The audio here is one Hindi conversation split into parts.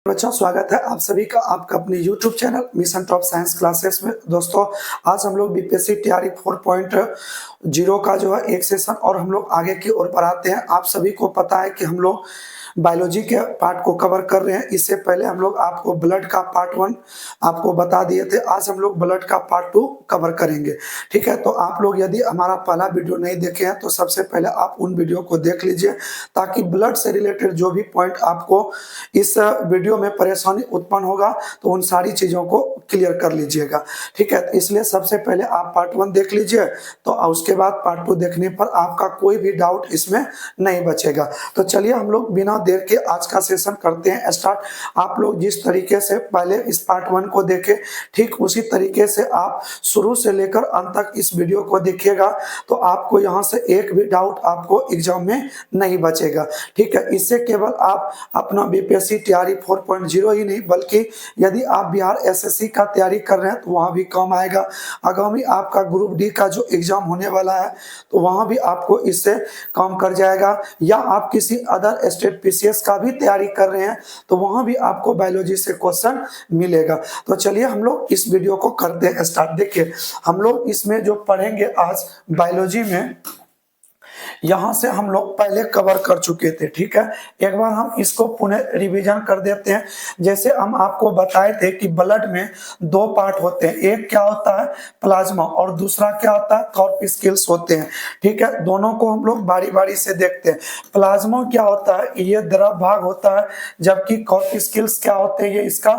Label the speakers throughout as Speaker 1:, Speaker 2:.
Speaker 1: बच्चों, स्वागत है आप सभी का आपका अपने YouTube channel mission top science classes में। दोस्तों, आज हम लोग बीपीएससी तैयारी 4.0 का जो है एक सेशन और हम लोग आगे की ओर बढ़ाते हैं। आप सभी को पता है कि हम लोग बायोलॉजी के पार्ट को कवर कर रहे हैं। इससे पहले हम लोग आपको ब्लड का पार्ट 1 आपको बता दिए थे। आज हम लोग ब्लड का पार्ट 2 कवर करेंगे। ठीक है, तो आप लोग यदि हमारा पहला वीडियो नहीं देखे हैं तो सबसे पहले आप उन वीडियो को देख लीजिए, ताकि ब्लड से रिलेटेड जो भी पॉइंट आपको इस वीडियो में परेशानी उत्पन्न होगा तो उन सारी चीजों को क्लियर कर लीजिएगा। ठीक है, तो इसलिए सबसे पहले आप पार्ट 1 देख लीजिए, तो उसके बाद पार्ट 2 देखने पर आपका कोई भी डाउट इसमें नहीं बचेगा। तो चलिए हम लोग बिना देर के आज का सेशन करते हैं स्टार्ट। आप लोग जिस तरीके से पहले इस पार्ट 1 को देखे, ठीक उसी तरीके से आप शुरू से लेकर अंत तक इस वीडियो को देखिएगा, तो आपको यहाँ से एक भी डाउट आपको एग्जाम में नहीं बचेगा। ठीक है, इससे केवल आप अपना बीपीएससी तैयारी 4.0 ही नहीं, बल्कि यदि आप बिहार एसएससी का तैयारी कर रहे हैं तो वहां भी काम आएगा। आगामी आपका ग्रुप डी का जो एग्जाम होने वाला है तो वहां भी आपको इससे काम कर जाएगा। या आप किसी अदर स्टेट पीसीएस का भी तैयारी कर रहे हैं तो वहां भी आपको बायोलॉजी से क्वेश्चन मिलेगा। तो चलिए हम लोग इस वीडियो को करते हैं स्टार्ट। देखिए, हम लोग इसमें जो पढ़ेंगे आज बायोलॉजी में, यहां से हम लोग पहले कवर कर चुके थे। ठीक है, एक बार हम इसको पुनः रिवीजन कर देते हैं। जैसे हम आपको बताए थे कि ब्लड में दो पार्ट होते हैं, एक क्या होता है प्लाज्मा और दूसरा क्या होता है कॉर्पस्कुल्स होते हैं। ठीक है, दोनों को हम लोग बारी बारी से देखते हैं। प्लाज्मा क्या होता है, ये द्रव भाग होता है, जबकि कॉर्पस्कुल्स क्या होते हैं, ये इसका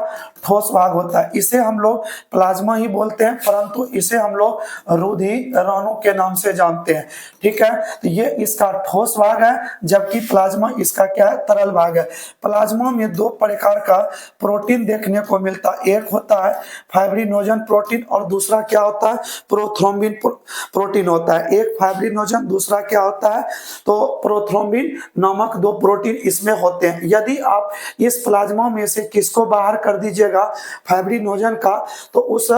Speaker 1: ठोस भाग होता है। इसे हम लोग प्लाज्मा ही बोलते हैं, परंतु इसे हम लोग रुधिराणु के नाम से जानते हैं। ठीक है, तो ये इसका ठोस भाग है, जबकि प्लाज्मा इसका क्या है तरल भाग है। प्लाज्मा में दो प्रकार का प्रोटीन देखने को मिलता है, एक होता है फाइब्रिनोजन प्रोटीन और दूसरा क्या होता है प्रोथ्रोम्बिन प्रोटीन होता है। एक फाइब्रिनोजन, दूसरा क्या होता है तो प्रोथ्रोम्बिन नामक दो प्रोटीन इसमें होते हैं। यदि आप इस प्लाज्मा में से किसको बाहर कर दीजिएगा फाइब्रिनोजन का, तो उस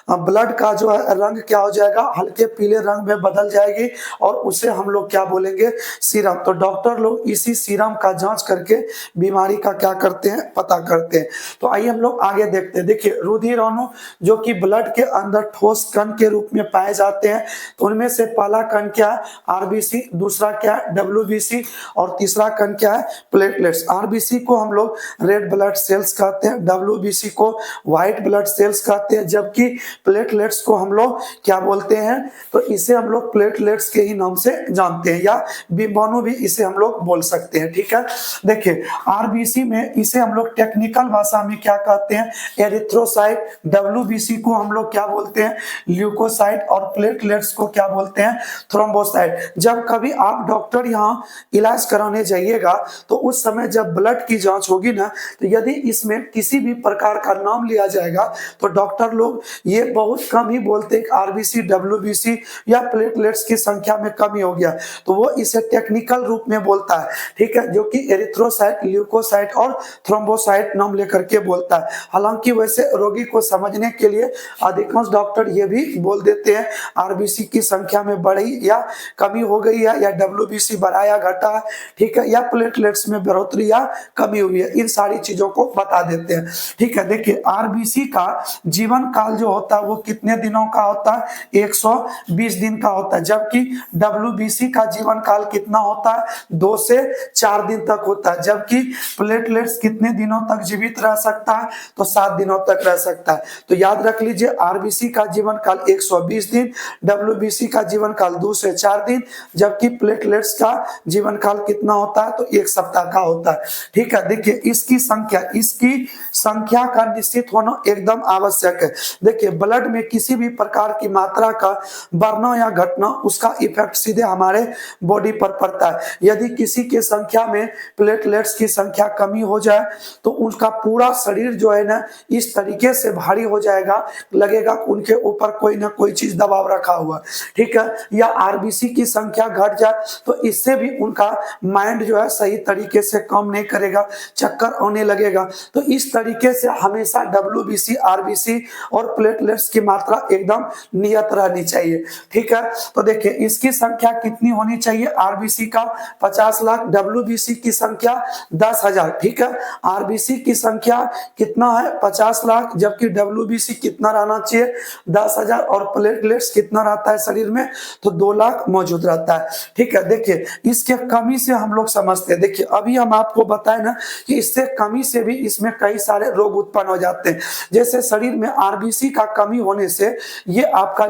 Speaker 1: ब्लड का जो है रंग क्या हो जाएगा हल्के पीले रंग में बदल जाएगी और उसे हम लोग क्या बोलेंगे सीरम। तो डॉक्टर लोग इसी सीरम का जांच करके बीमारी का क्या करते हैं पता करते हैं। तो आइए हम लोग आगे देखते हैं। देखिए, रुधिराणु जो कि ब्लड के अंदर ठोस कण के रूप में पाए जाते हैं, तो उनमें से पहला कण क्या है आरबीसी, दूसरा क्या है डब्ल्यूबीसी और तीसरा कण क्या है प्लेटलेट्स। आरबीसी को हम लोग रेड ब्लड सेल्स कहते हैं, डब्ल्यूबीसी को व्हाइट ब्लड सेल्स कहते हैं, जबकि प्लेटलेट्स को हम लोग क्या बोलते हैं तो इसे हम लोग प्लेटलेट्स के ही नाम से जानते हैं, या बिम्बाणु भी इसे हम लोग बोल सकते हैं। ठीक है, देखिए आरबीसी में इसे हम लोग टेक्निकल भाषा में क्या कहते हैं एरिथ्रोसाइट, डब्ल्यूबीसी को हम लोग क्या बोलते हैं ल्यूकोसाइट और प्लेटलेट्स को क्या बोलते हैं थ्रोम्बोसाइट। जब कभी आप डॉक्टर यहाँ इलाज कराने जाइएगा तो उस समय जब ब्लड की जांच होगी ना, तो यदि इसमें किसी भी प्रकार का नाम लिया जाएगा तो डॉक्टर लोग ये बहुत कम ही बोलते हैं आरबीसी, डब्ल्यूबीसी या प्लेटलेट्स की संख्या में कमी हो गया, तो वो इसे टेक्निकल रूप में बोलता है। ठीक है, जो कि एरिथ्रोसाइट, ल्यूकोसाइट और थ्रोम्बोसाइट नाम लेकर के बोलता है। हालांकि वैसे रोगी को समझने के लिए अधिकांश डॉक्टर ये भी बोल देते हैं आरबीसी की संख्या में बढ़ी या कमी हो गई है, या डब्ल्यूबीसी बढ़ाया घटा है, ठीक है, या प्लेटलेट्स में बढ़ोतरी या कमी हुई है, इन सारी चीजों को बता देते हैं। ठीक है, देखिए आरबीसी का जीवन काल जो होता है वो कितने दिनों का होता है 120 दिन का होता है, जबकि डब्ल्यूबीसी का जीवन काल कितना होता है 2 से 4 दिन तक होता है, जबकि प्लेटलेट्स कितने दिनों तक जीवित रह सकता है तो 7 दिनों तक रह सकता है। तो याद रख लीजिए आरबीसी का जीवन काल 120 दिन, डब्ल्यूबीसी का जीवन काल 2 से 4 दिन, जबकि प्लेटलेट्स का जीवन काल कितना होता है तो 1 सप्ताह का होता है। ठीक है, देखिए इसकी संख्या का निश्चित होना एकदम आवश्यक है। देखिए ब्लड में किसी भी प्रकार की मात्रा का बढ़ना या घटना उसका इफेक्ट सीधे हमारे बॉडी पर पड़ता है। यदि किसी के संख्या में प्लेटलेट्स की संख्या कमी हो जाए तो उनका पूरा शरीर जो है ना इस तरीके से भारी हो जाएगा, लगेगा उनके ऊपर कोई ना कोई चीज दबाव रखा हुआ। ठीक है, या आरबीसी की संख्या घट जाए तो इससे भी उनका माइंड जो है सही तरीके से काम नहीं करेगा, चक्कर आने लगेगा। तो इस तरीके से हमेशा डब्ल्यूबीसी, आरबीसी और प्लेटलेट्स की मात्रा एकदम नियत रहनी चाहिए। ठीक है, तो देखिए इसकी संख्या कितनी होनी चाहिए आरबीसी का 50 लाख, डब्ल्यूबीसी की संख्या 10,000। ठीक है, आरबीसी की संख्या कितना है 50 लाख, जबकि डब्ल्यूबीसी कितना रहना चाहिए 10,000, और प्लेटलेट्स कितना रहता है शरीर में तो 2 लाख मौजूद रहता है। ठीक है, देखिए इसके कमी से हम लोग समझते हैं। देखिए अभी हम आपको बताए ना कि इससे कमी से भी इसमें कई सारे रोग उत्पन्न हो जाते हैं। जैसे शरीर में आरबीसी का कमी होने से ये आपका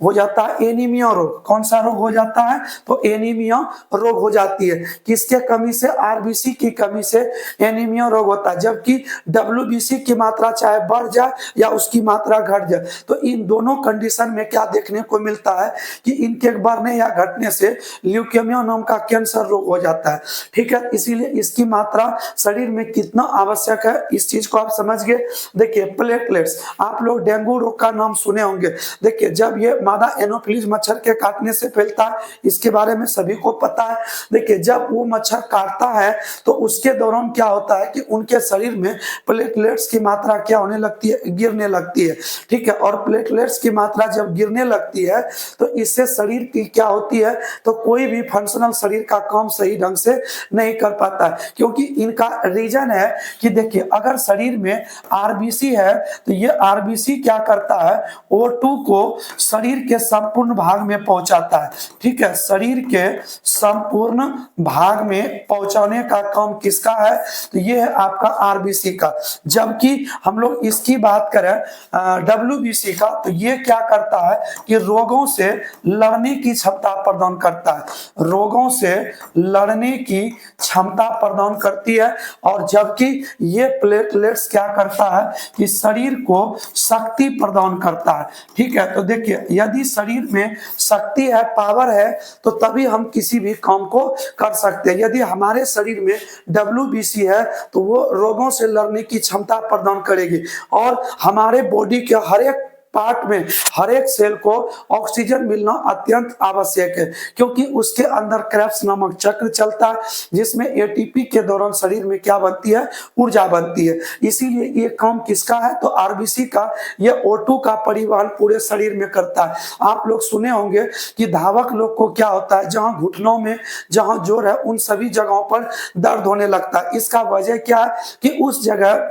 Speaker 1: हो जाता है एनीमिया रोग। कौन सा रोग हो जाता है तो एनीमिया रोग हो जाती है। किसके कमी से, आरबीसी की कमी से एनीमिया रोग होता है। जबकि डब्ल्यूबीसी की मात्रा चाहे बढ़ जाए या उसकी मात्रा घट जाए, तो इन दोनों कंडीशन में क्या देखने को मिलता है कि इनके बढ़ने या घटने से ल्यूकेमिया नाम का कैंसर रोग हो जाता है। ठीक है, इसीलिए इसकी मात्रा शरीर में कितना आवश्यक है इस चीज को आप समझ गए। देखिए प्लेटलेट्स, आप लोग डेंगू रोग का नाम सुने होंगे। देखिए जब ये मादा एनोफिलीज मच्छर के काटने से फैलता है, इसके बारे में सभी को पता है। देखिए जब वो मच्छर काटता है तो उसके दौरान क्या होता है कि उनके शरीर में प्लेटलेट्स की मात्रा क्या होने लगती है, गिरने लगती है। ठीक है, और प्लेटलेट्स की मात्रा जब गिरने लगती है तो इससे शरीर की क्या होती है तो कोई भी फंक्शनल शरीर का काम सही ढंग से नहीं कर पाता है। क्योंकि इनका रीजन है कि देखिए अगर शरीर में आरबीसी है तो ये आरबीसी क्या करता है, O2 को शरीर के संपूर्ण भाग में पहुंचाता है। ठीक है, शरीर के संपूर्ण भाग में पहुंचाने का काम किसका है तो ये है आपका आरबीसी का। जबकि हम लोग इसकी बात करें डब्ल्यूबीसी का, तो ये क्या करता है कि रोगों से लड़ने की क्षमता प्रदान करता है, रोगों से लड़ने की क्षमता प्रदान करती है। और जबकि ये प्लेटलेट्स क्या करता है कि शरीर को शक्ति प्रदान करता है। ठीक है, तो देखिए यदि शरीर में शक्ति है, पावर है, तो तभी हम किसी भी काम को कर सकते हैं। यदि हमारे शरीर में डब्ल्यूबीसी है तो वो रोगों से लड़ने की क्षमता प्रदान करेगी, और हमारे बॉडी के हर एक पार्ट में, हर एक सेल को ऑक्सीजन मिलना अत्यंत आवश्यक है। क्योंकि उसके अंदर क्रेब्स नामक चक्र चलता है जिसमें एटीपी के दौरान शरीर में क्या बनती है, ऊर्जा बनती है। इसीलिए ये काम किसका है तो आरबीसी का। ये O2 का परिवहन पूरे शरीर में करता है। आप लोग सुने होंगे कि धावक लोग को क्या होता है, जहां घुटनों में जहां जोर है उन सभी जगहों पर दर्द होने लगता है। इसका वजह क्या है कि उस जगह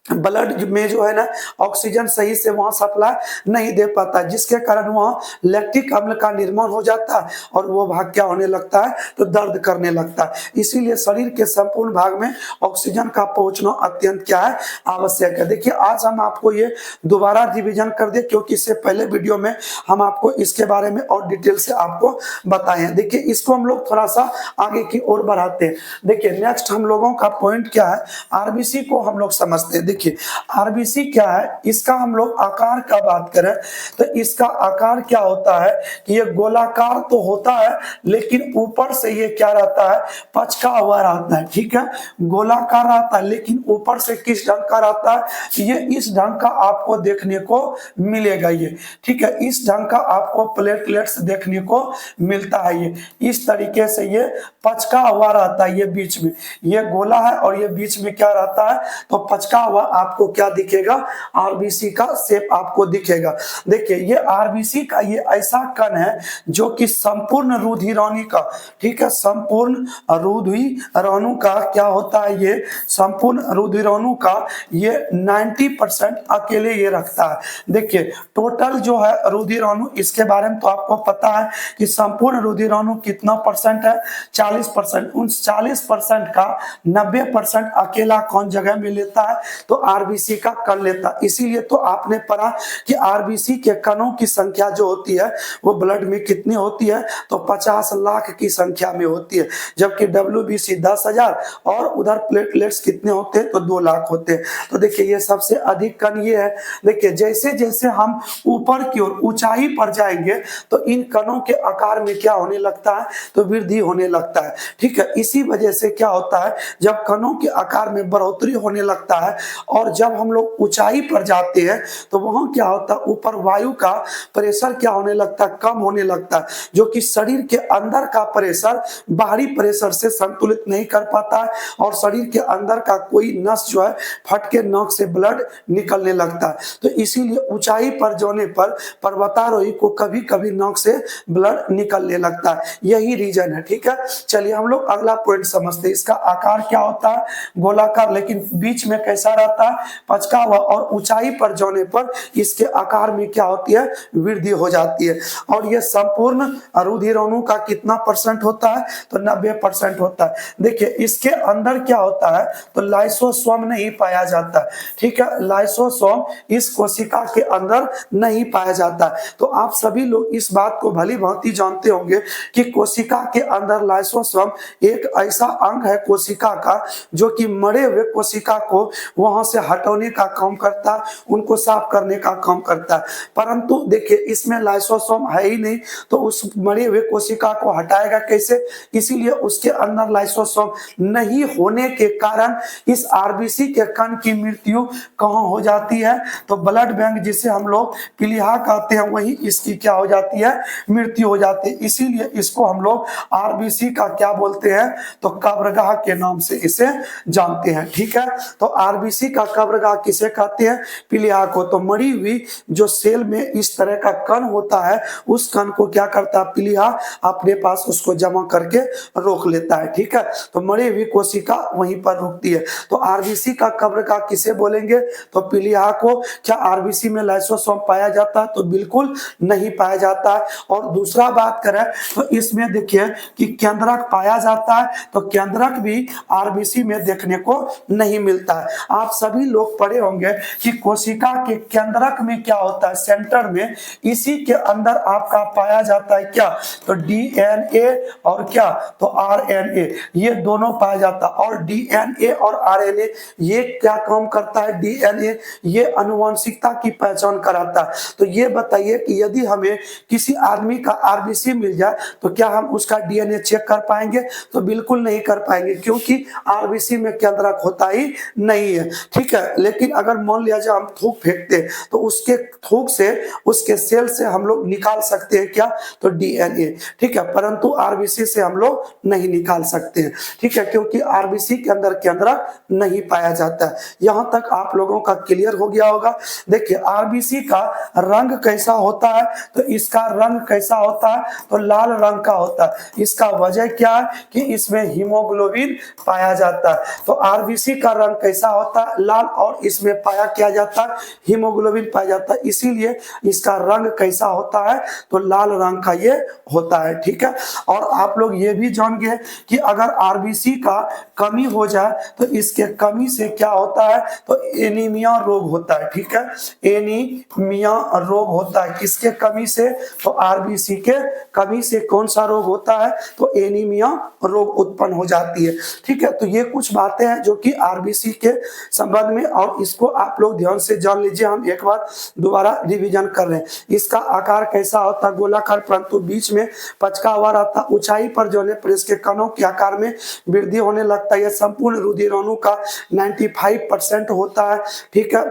Speaker 1: ब्लड में जो है ना ऑक्सीजन सही से वहां सप्लाई नहीं दे पाता, जिसके कारण वहां लैक्टिक अम्ल का निर्माण हो जाता है और वो भाग क्या होने लगता है तो दर्द करने लगता है। इसीलिए शरीर के संपूर्ण भाग में ऑक्सीजन का पहुंचना अत्यंत क्या है आवश्यक है। देखिए आज हम आपको ये दोबारा रिवीजन कर दे, क्योंकि इससे पहले वीडियो में हम आपको इसके बारे में और डिटेल से आपको बताए हैं। देखिए इसको हम लोग थोड़ा सा आगे की ओर बढ़ाते हैं। देखिए नेक्स्ट हम लोगों का पॉइंट क्या है, आरबीसी को हम लोग समझते हैं। देखिए आरबीसी क्या है, इसका हम लोग आकार का बात करें तो इसका आकार क्या होता है कि ये गोलाकार तो होता है लेकिन ऊपर से ये क्या रहता है, पचका हुआ रहता है। ठीक है, गोलाकार रहता है लेकिन ऊपर से किस ढंग का रहता है, ये इस ढंग का आपको देखने को मिलेगा। ये ठीक है, इस ढंग का आपको प्लेटलेट्स देखने को मिलता है। ये इस तरीके से ये पचका हुआ रहता है। ये बीच में ये गोला है और ये बीच में क्या रहता है तो पचका हुआ आपको क्या दिखेगा, आरबीसी का शेप आपको दिखेगा। देखिए ये आरबीसी का ये ऐसा कण है जो कि संपूर्ण रुधिराणु का, ठीक है, संपूर्ण रुधिराणु का क्या होता है, ये संपूर्ण रुधिराणु का ये 90% अकेले ये रखता है। देखिए टोटल जो है रुधिराणु, इसके बारे में तो आपको पता है कि संपूर्ण रुधिराणु कितना परसेंट है, 40%। उन 40% का 90% अकेला कौन जगह में लेता है तो आरबीसी का कण लेता है। इसीलिए तो आपने पढ़ा कि आरबीसी के कणों की संख्या जो होती है वो ब्लड में कितनी होती है तो 50 लाख की संख्या में होती है, जबकि डब्ल्यूबीसी 10,000 और उधर प्लेटलेट्स कितने होते हैं तो 2 लाख होते हैं। तो देखिए ये सबसे अधिक कण ये है। देखिए जैसे जैसे हम ऊपर की ओर ऊंचाई पर जाएंगे तो इन कणों के आकार में क्या होने लगता है तो वृद्धि होने लगता है। ठीक है, इसी वजह से क्या होता है जब कणों के आकार में बढ़ोतरी होने लगता है और जब हम लोग ऊंचाई पर जाते हैं तो वहां क्या होता है, ऊपर वायु का प्रेशर क्या होने लगता है, कम होने लगता है, जो कि शरीर के अंदर का प्रेशर बाहरी प्रेशर से संतुलित नहीं कर पाता है और शरीर के अंदर का कोई नस जो है फट के नोक से ब्लड निकलने लगता है। तो इसीलिए ऊंचाई पर जाने पर पर्वतारोही को कभी कभी नोक से ब्लड निकलने लगता है, यही रीजन है। ठीक है, चलिए हम लोग अगला पॉइंट समझते हैं। इसका आकार क्या होता है, गोलाकार, लेकिन बीच में कैसा रहता है, पचका हुआ, और ऊंचाई पर जाने पर इसके आकार में क्या होती है, वृद्धि हो जाती है। और यह संपूर्ण रुधिर अणु का कितना परसेंट होता है, तो 90% होता है। देखिए इसके अंदर क्या होता है, तो लाइसोसोम नहीं पाया जाता है। ठीक है, लाइसोसोम इस कोशिका के अंदर नहीं पाया जाता है। तो आप सभी लोग इस बात को भली भांति जानते होंगे कि कोशिका के अंदर लाइसोसोम एक ऐसा अंग है कोशिका का जो कि मरे हुए कोशिका को वहां से हटाने का काम करता है, उनको साफ करने का काम करता है। परंतु देखिए इसमें लाइसोसोम है ही नहीं, तो उस मरे हुए कोशिका को हटाएगा कैसे, इसीलिए उसके अंदर लाइसोसोम नहीं होने के कारण इस आरबीसी के कण की मृत्यु कहां हो जाती है, तो ब्लड बैंक जिसे हम लोग पीलिया कहते हैं वही इसकी क्या हो जाती है, मृत्यु हो जाती है। इसीलिए इसको हम लोग आरबीसी का क्या बोलते हैं, तो कब्रगाह के नाम से इसे जानते हैं। ठीक है, तो आरबीसी का कब्रगाह किसे कहते हैं, पीलिया को। तो मरी हुई जो सेल में इस तरह का कण होता है, उस कण को क्या करता है पीलिया अपने पास उसको जमा करके रोक लेता है। ठीक है, तो मरी हुई कोशिका वहीं पर रुकती है। तो आरबीसी का कब्रगाह किसे बोलेंगे, तो पीलिया को। क्या आरबीसी में लाइसोसोम पाया जाता है, तो बिल्कुल नहीं पाया जाता है। और दूसरा बात करें तो इसमें देखिए कि केंद्रक पाया जाता है, तो केंद्रक भी आरबीसी में देखने को नहीं मिलता है। आप सभी लोग पढ़े होंगे कि कोशिका के केंद्रक में क्या होता है, सेंटर में, इसी के अंदर आपका पाया जाता है क्या, तो डीएनए और क्या, तो आरएनए, ये दोनों पाया जाता है। और डीएनए और आरएनए ये क्या काम करता है, डीएनए ये आनुवंशिकता की पहचान कराता है। तो ये बताइए कि यदि हमें किसी आदमी का आरबीसी मिल जाए तो क्या हम उसका डीएनए चेक कर पाएंगे, तो बिल्कुल नहीं कर पाएंगे, क्योंकि आरबीसी में केंद्रक होता ही नहीं है। ठीक है, लेकिन अगर मान लिया जाए हम थूक फेंकते तो उसके थूक से, उसके सेल से हम लोग निकाल सकते हैं क्या, तो डीएनए। ठीक है, परंतु आरबीसी से हम लोग नहीं निकाल सकते हैं। ठीक है, क्योंकि आरबीसी के अंदर केंद्रक नहीं पाया जाता है। यहां तक आप लोगों का क्लियर हो गया होगा। देखिए आरबीसी का रंग कैसा होता है, तो इसका रंग कैसा होता है, तो लाल रंग का होता है। इसका वजह क्या है कि इसमें हीमोग्लोबिन पाया जाता है। तो आरबीसी का रंग कैसा होता है, लाल, और इसमें पाया किया जाता है, हीमोग्लोबिन पाया जाता है, इसीलिए इसका रंग कैसा होता है, तो लाल रंग का ये होता है। ठीक है, और आप लोग ये भी जान गए कि अगर आरबीसी का कमी हो जाए तो इसके कमी से क्या होता है, तो एनीमिया रोग होता है। ठीक है, एनीमिया रोग होता है, किसके कमी से, तो आरबीसी के कमी से कौन सा रोग होता है, तो एनीमिया रोग उत्पन्न हो जाती है। ठीक है, तो ये कुछ बातें हैं जो कि आरबीसी के संबंध में, और इसको आप लोग ध्यान से जान लीजिए। हम एक बार दोबारा रिवीजन कर रहे हैं। इसका आकार कैसा होता है, गोलाकार, परंतु बीच में पचका हुआ रहता है। ऊंचाई पर जो है पर इसके कणों के आकार में वृद्धि होने लगता है। यह संपूर्ण रुधिर अणु का 95% होता है। ठीक है,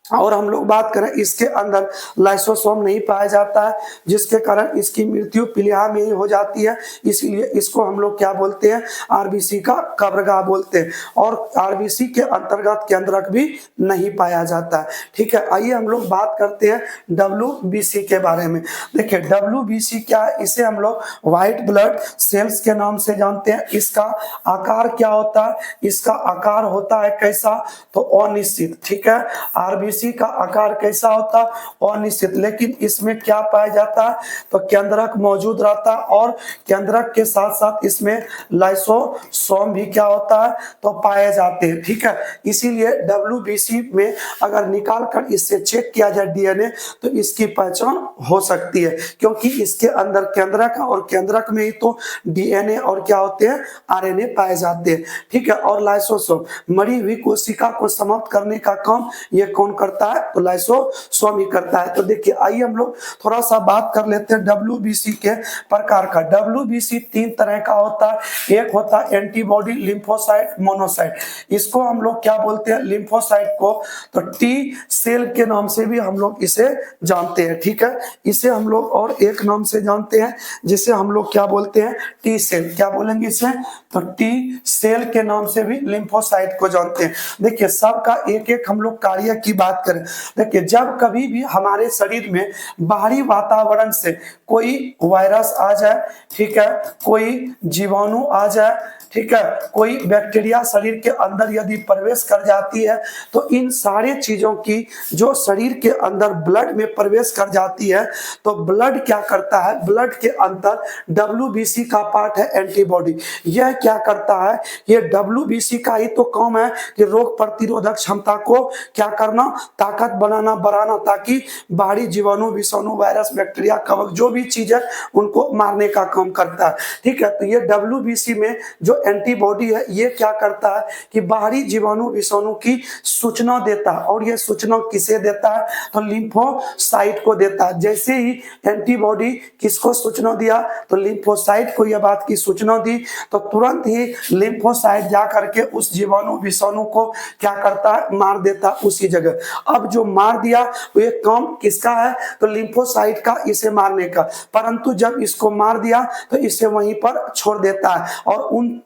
Speaker 1: और हम लोग बात करें इसके अंदर लाइसोसोम नहीं पाया जाता है, जिसके कारण इसकी मृत्यु पीलिया में ही हो जाती है। इसीलिए इसको हम लोग क्या बोलते हैं, आरबीसी का कब्रगाह बोलते हैं। और आरबीसी के अंतर्गत केंद्रक भी नहीं पाया जाता है। ठीक है, आइए हम लोग बात करते हैं डब्ल्यूबीसी के बारे में। देखिए डब्ल्यूबीसी क्या है, इसे हम लोग व्हाइट ब्लड सेल्स के नाम से जानते हैं। इसका आकार क्या होता है, इसका आकार होता है कैसा, तो अनिश्चित। ठीक है, आरबीसी का आकार कैसा होता है, अनिश्चित, लेकिन इसमें क्या पाया जाता है, तो केंद्रक मौजूद रहता है, और केंद्रक के साथ साथ इसमें लाइसोसोम भी क्या होता है, तो पाए जाते हैं। ठीक है, इसीलिए डब्ल्यूबीसी में अगर निकाल कर इससे चेक किया जाए डीएनए तो इसकी पहचान हो सकती है, क्योंकि इसके अंदर केंद्रक है और केंद्रक में ही तो डीएनए और क्या होते हैं, आरएनए पाए जाते हैं। ठीक है, और लाइसोसोम मरी हुई कोशिका को समाप्त करने का काम ये कौन करता है, तो लाइसोसोम ही करता है। तो देखिए आइए हम लोग थोड़ा सा बात कर लेते हैं WBC के प्रकार का। WBC 3 तरह का होता है। एक होता है एंटीबॉडी, लिम्फोसाइट, मोनोसाइट। इसको हम लोग क्या बोलते हैं, लिम्फोसाइट को तो टी सेल के नाम से भी हम लोग इसे जानते हैं, ठीक है। इसे हम लोग और एक नाम से जानते हैं, जिसे हम लोग क्या बोलते हैं, टी सेल। क्या बोलेंगे इसे, तो टी सेल के नाम से भी लिम्फोसाइट को जानते हैं। देखिए सबका एक एक हम लोग कार्य की बात करें। देखिए जब कभी भी हमारे शरीर में बाहरी वातावरण से कोई वायरस आ जाए, ठीक है, कोई जीवाणु आ जाए, ठीक है, कोई बैक्टीरिया शरीर के अंदर यदि प्रवेश कर जाती है, तो इन सारे चीजों की जो शरीर के अंदर ब्लड में प्रवेश कर जाती है, तो ब्लड क्या करता है, ब्लड के अंदर WBC का पार्ट है एंटीबॉडी। यह क्या करता है, ये WBC का ही तो काम है कि रोग प्रतिरोधक क्षमता को क्या करना, ताकत बनाना, बढ़ाना, ताकि बाहरी जीवाणु, विषाणु, वायरस, बैक्टीरिया, कवक जो भी चीज है उनको मारने का काम करता है, ठीक है। तो ये WBC में जो एंटीबॉडी है ये क्या करता है कि बाहरी जीवाणु, विषाणु की सूचना देता है। और ये सूचना किसे देता है, तो लिम्फोसाइट को देता है। जैसे ही एंटीबॉडी किसको सूचना दिया, तो लिम्फोसाइट को यह बात की सूचना दी, तो तुरंत ही लिम्फोसाइट जा करके उस जीवाणु, विषाणु को क्या करता है, मार देता है उसी जगह। अब जो मार दिया वो ये काम किसका है, तो लिम्फोसाइट का, इसे मारने का। परंतु जब इसको मार दिया तो इसे वहीं पर छोड़ देता है, और उन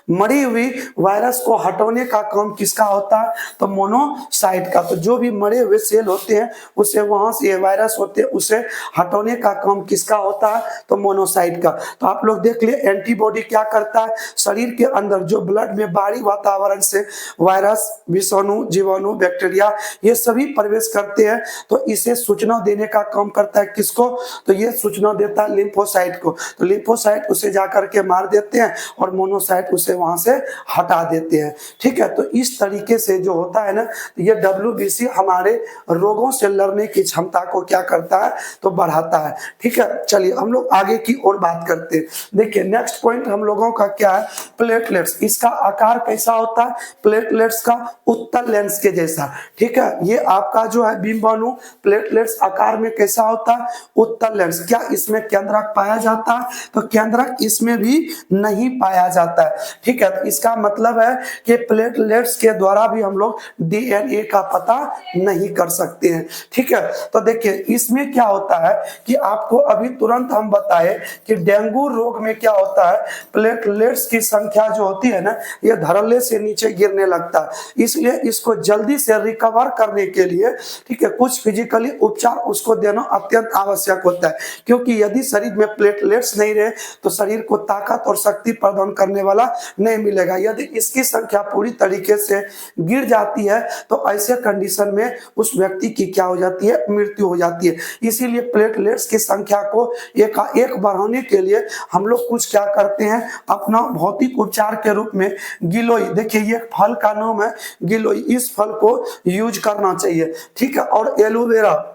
Speaker 1: मरी हुई वायरस को हटाने का काम किसका होता है, तो मोनोसाइट का। तो जो भी मरे हुए सेल होते हैं उसे, वहां से ये वायरस होते हैं, उसे हटाने का काम किसका होता है, तो मोनोसाइट का। तो आप लोग देख लिए एंटीबॉडी क्या करता है, शरीर के अंदर जो ब्लड में बाहरी वातावरण से वायरस, विषाणु, जीवाणु, बैक्टीरिया ये सभी प्रवेश करते हैं, तो इसे सूचना देने का काम करता है किसको, तो ये सूचना देता है लिम्फोसाइट को। तो लिम्फोसाइट उसे जाकर के मार देते हैं और मोनोसाइट उसे वहां से हटा देते हैं, ठीक है। तो इस तरीके से जो होता है ना, ये WBC हमारे रोगों से लड़ने की क्षमता को क्या करता है, तो बढ़ाता है, ठीक है। चलिए हम लोग आगे की ओर बात करते हैं। देखिए नेक्स्ट पॉइंट हम लोगों का क्या है, प्लेटलेट्स। इसका आकार कैसा होता है, प्लेटलेट्स का उत्तल लेंस के जैसा, ठीक है। ये आपका जो है बिंबाणु प्लेटलेट्स आकार में कैसा होता है, उत्तल लेंस। क्या इसमें केंद्रक पाया जाता है, तो केंद्रक इसमें भी नहीं पाया जाता है, ठीक है। तो इसका मतलब है कि प्लेटलेट्स के द्वारा भी हम लोग DNA का पता नहीं कर सकते हैं, ठीक है। तो देखिए इसमें क्या होता है कि आपको अभी तुरंत हम बताए कि डेंगू रोग में क्या होता है, प्लेटलेट्स की संख्या जो होती है ना, ये धड़ल्ले से नीचे गिरने लगता है। इसलिए इसको जल्दी से रिकवर करने के लिए, ठीक है, कुछ फिजिकली उपचार उसको देना अत्यंत आवश्यक होता है। क्योंकि यदि शरीर में प्लेटलेट्स नहीं रहे तो शरीर को ताकत और शक्ति प्रदान करने वाला नहीं मिलेगा। यदि इसकी संख्या पूरी तरीके से गिर जाती है तो ऐसे कंडीशन में उस व्यक्ति की क्या हो जाती है, मृत्यु हो जाती है। इसीलिए प्लेटलेट्स की संख्या को एक बढ़ाने के लिए हम लोग कुछ क्या करते हैं, अपना भौतिक उपचार के रूप में गिलोय, देखिए ये फल का नाम है गिलोय, इस फल को यूज करना चाहिए, ठीक है। और एलोवेरा,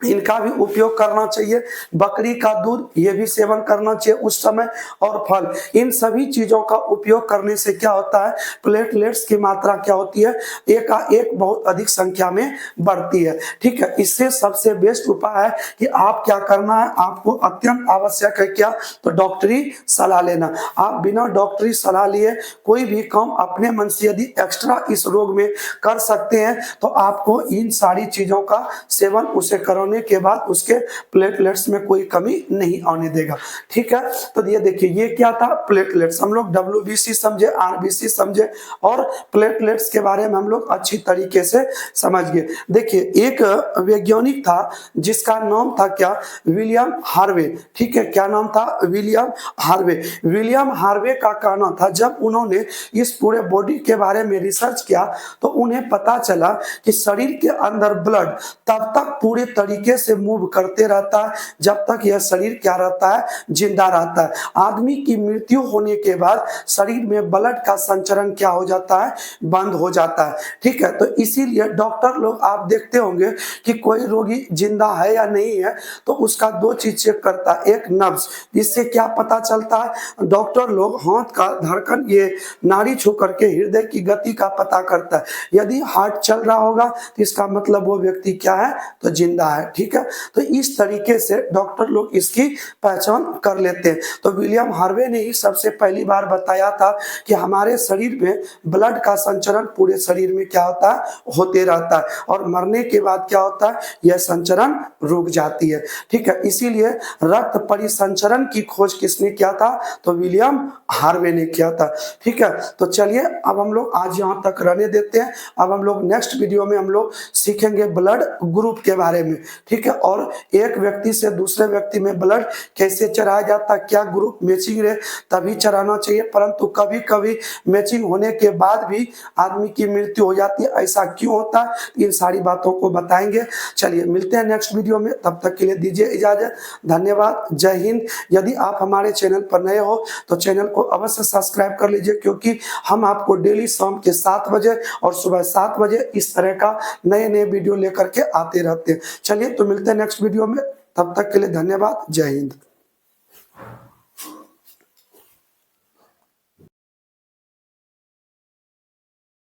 Speaker 1: इनका भी उपयोग करना चाहिए। बकरी का दूध ये भी सेवन करना चाहिए उस समय, और फल, इन सभी चीजों का उपयोग करने से क्या होता है, प्लेटलेट्स की मात्रा क्या होती है, एक बहुत अधिक संख्या में बढ़ती है, ठीक है। इससे सबसे बेस्ट उपाय है कि आप क्या करना है, आपको अत्यंत आवश्यक है क्या, तो डॉक्टरी सलाह लेना। आप बिना डॉक्टरी सलाह लिए कोई भी काम अपने मन से यदि एक्स्ट्रा इस रोग में कर सकते हैं, तो आपको इन सारी चीजों का सेवन उसे करो के बाद उसके प्लेटलेट्स में कोई कमी नहीं आने देगा, ठीक है। तो ये देखिए ये क्या था, प्लेटलेट्स। हम लोग WBC समझे, RBC समझे, और प्लेटलेट्स के बारे में हम लोग अच्छी तरीके से समझ गए। देखिए एक वैज्ञानिक था जिसका नाम था क्या, विलियम हार्वे, ठीक है। क्या नाम था, विलियम हार्वे। विलियम हार्वे का कहना था, जब उन्होंने इस पूरे बॉडी के बारे में रिसर्च किया तो उन्हें पता चला कि शरीर के अंदर ब्लड तब तक पूरे तरीके तरीके से मूव करते रहता है जब तक यह शरीर क्या रहता है, जिंदा रहता है। आदमी की मृत्यु होने के बाद शरीर में ब्लड का संचरण क्या हो जाता है, बंद हो जाता है। ठीक है, तो इसीलिए डॉक्टर लोग, आप देखते होंगे कि कोई रोगी जिंदा है या नहीं है तो उसका दो चीज चेक करता है, एक नब्ज, जिससे क्या पता चलता है, डॉक्टर लोग हाथ का धड़कन, ये नाड़ी छू करके हृदय की गति का पता करता है। यदि हार्ट चल रहा होगा तो इसका मतलब वो व्यक्ति क्या है, तो जिंदा है। ठीक है, तो इस तरीके से डॉक्टर लोग इसकी पहचान कर लेते हैं। तो विलियम हार्वे ने ही सबसे पहली बार बताया था कि हमारे शरीर में ब्लड का संचरण पूरे शरीर में क्या होता है, होते रहता है, और मरने के बाद क्या होता है, यह संचरण रुक जाती है। ठीक है, इसीलिए रक्त परिसंचरण की खोज किसने किया था, तो विलियम हार्वे ने किया था। ठीक है, तो चलिए अब हम लोग आज यहाँ तक रहने देते हैं। अब हम लोग नेक्स्ट वीडियो में हम लोग सीखेंगे ब्लड ग्रुप के बारे में। ठीक है, और एक व्यक्ति से दूसरे व्यक्ति में ब्लड कैसे चढ़ाया जाता है, क्या ग्रुप मैचिंग रहे तभी चढ़ाना चाहिए, परंतु कभी कभी मैचिंग होने के बाद भी आदमी की मृत्यु हो जाती है, ऐसा क्यों होता है, इन सारी बातों को बताएंगे। चलिए मिलते हैं नेक्स्ट वीडियो में, तब तक के लिए दीजिए इजाजत। धन्यवाद, जय हिंद। यदि आप हमारे चैनल पर नए हो तो चैनल को अवश्य सब्सक्राइब कर लीजिए, क्योंकि हम आपको डेली शाम के 7 बजे और सुबह 7 बजे इस तरह का नए नए वीडियो लेकर के आते रहते हैं। चलिए तो मिलते हैं नेक्स्ट वीडियो में, तब तक के लिए धन्यवाद, जय हिंद।